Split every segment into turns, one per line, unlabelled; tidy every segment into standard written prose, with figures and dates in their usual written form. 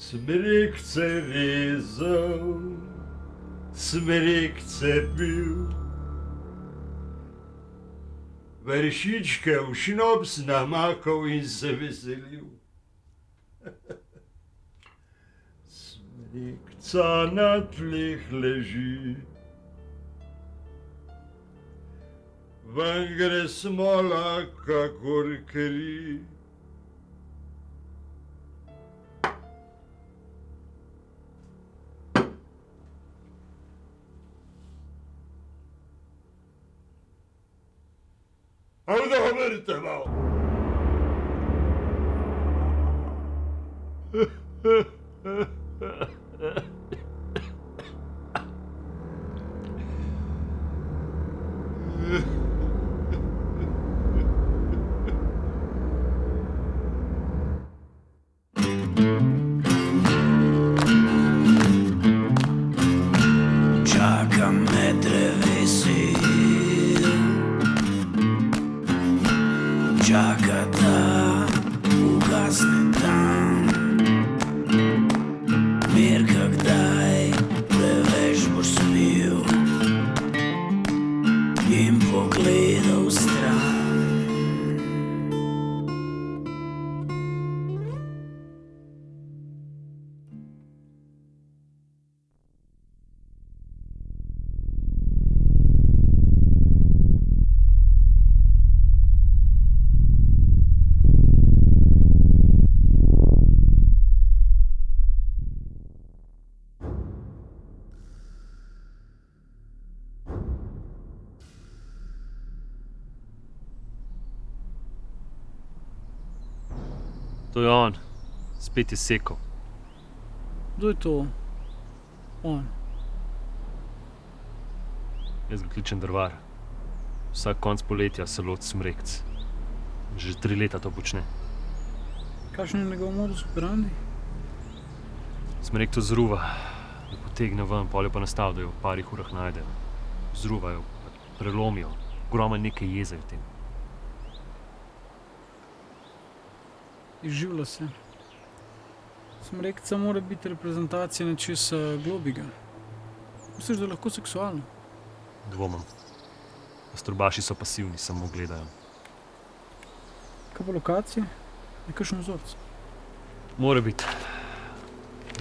Smrekce rezal, smrekce pil, vršičke v šnops namakal in se veselil. Smrekca na tleh leži, ven gre smola kakor kri. Hajde, haberite malo.
Čaka me drevesi, čaka da ugasne dan. Mirka, kdaj preveč boš spil in pogledal stran.
To je on, spet je sekal.
Kdo je to? On.
Jaz ga kličem Drvar. Vsak konc poletja se loti smrekc. Že 3 leta to počne.
Kakšen je njegov modus operandi?
Smrekto zruva, jo potegne ven, pol jo pa nastavi, da jo v parih urah najdejo. Zruvajo, prelomijo, ogromno neke jeze v tem.
Izživlja se. Smrekca mora biti reprezentacija nečesa globega. Misliš, da je lahko seksualno?
Dvomam. Masturbaši so pasivni, samo gledajo.
Kaj pa lokacije? Je kakšen vzorc?
Mora biti.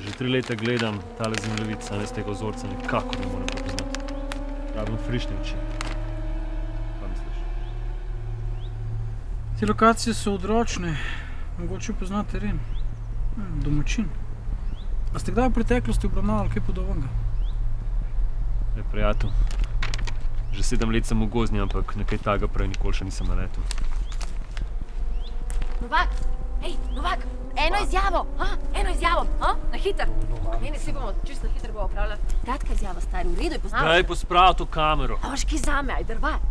Že 3 leta gledam tale zemljevid, sam jaz tega vzorca nikakor ne morem prepoznati. Rabim frišne oči. Kaj misliš?
Te lokacije so odročne. Mogoče pozna teren. Domačin. A ste kdaj v preteklosti obravnavali kaj podobnega?
Le, prijatelj. Že 7 let sem v gozni, ampak na kaj takega prej nikoli še nisem naletel.
Novak, hej, Novak, eno izjavo, na hiter. Ne, si bomo čisto na hiter bomo opravljali. Kratka izjava, stari, v redu je poznamo.
Daj pospravi to kamero.
A imaš kaj zame, aj Drvar.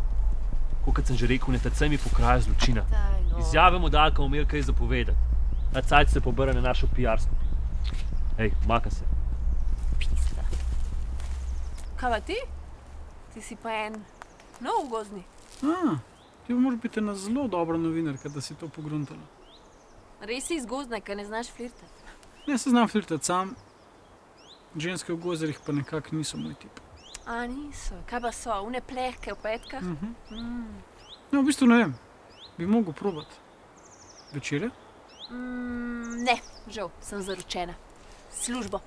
Kot sem že rekel, ne tacaj mi po kraju zločina. Izjave mu dal, ko bomo imeli kaj zapovedati. Na cajt se pobrne na našo PR skupino. Hej, maka se.
Pizda. Kaj pa ti? Ti si pa en nov gozni.
Ti moraš biti ena zelo dobra novinarka, da si to pogruntala.
Res si iz gozna, ker ne znaš flirtati.
Ne, se znam flirtati sam. Ženske v gozarjih pa nekako niso moj tip.
A niso, kaj pa so, une plehke v petkah?
No, v bistvu ne vem. Bi mogel probati. Večerja?
Ne, žal, sem zaročena. Službo.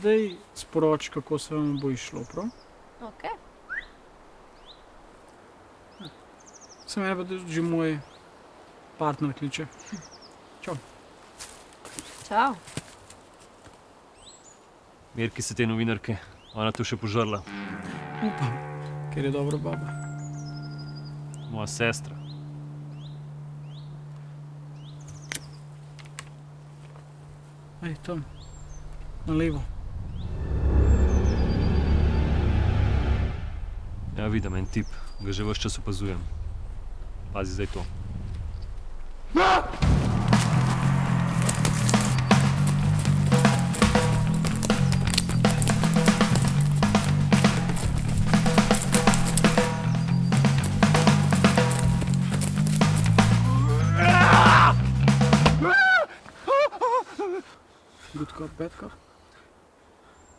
Daj sporoči, kako se vam bo išlo, prav?
Okej.
Se mene pa že moj partner kliče. Čau.
Čau.
Mirki se te novinarke, ona tu še požrla.
Upam, ker je dobra baba.
Moja sestra.
Ej, tam. Na levo.
Ja, vidim en tip, ga že ves čas opazujem. Pazi zdaj to.
petkah?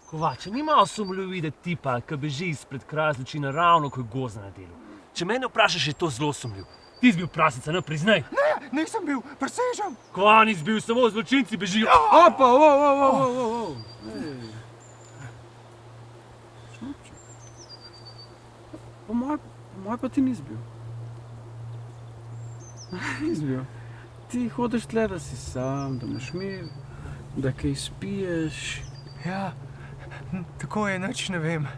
Kovač, ni malo sumljiv videti tipa, ki beži izpred kraja zločina ravno, ko je gozna na delu. Če mene vprašaš, je to zelo sumljiv. Ti si bil prasica, ne priznaj.
Nisem bil, presežem.
Kva nisi bil, samo zločinci bežijo.
Opa, wow. Ej. Šnopče. Po moje pa ti nisi bil. Nisi bil. Ti hodiš tle, da si sam, da imaš mir, da kaj spiješ.
Ja, tako je, nič ne vem.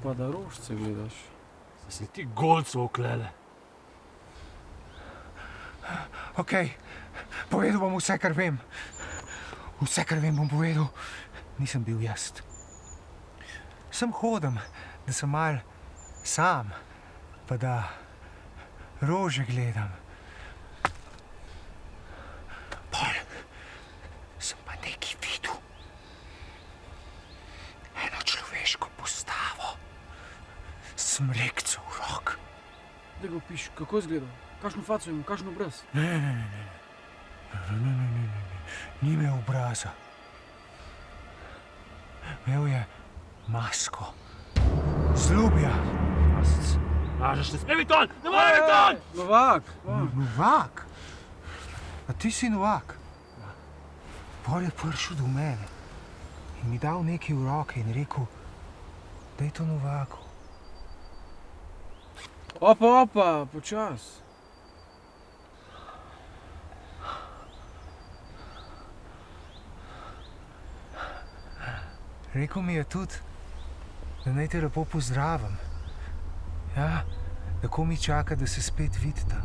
Pa da rožce gledaš.
Da si ti golco oklele.
Okej, povedal bom vse, kar vem. Vse, kar vem, bom povedal. Nisem bil jaz. Sem hodim, da sem mal sam, pa da rože gledam. Pol sem pa nekaj videl. Eno človeško postavo. Smrekco v rok.
Da ga opiš, kako izgleda, kakšno faco ima, kakšno obraz.
Ne. Ni imel obraza. Imel je masko. Zlubja.
Lažeš, ne sme biti on! Ne more biti on!
Novak!
Novak? A ti si Novak? Pol je prišel do mene in mi dal nekaj v roke in rekel, da je to Novaku.
Opa, počas.
Rekel mi je tudi, da naj te lepo pozdravim. Ja, tako mi čaka, da se spet vidita.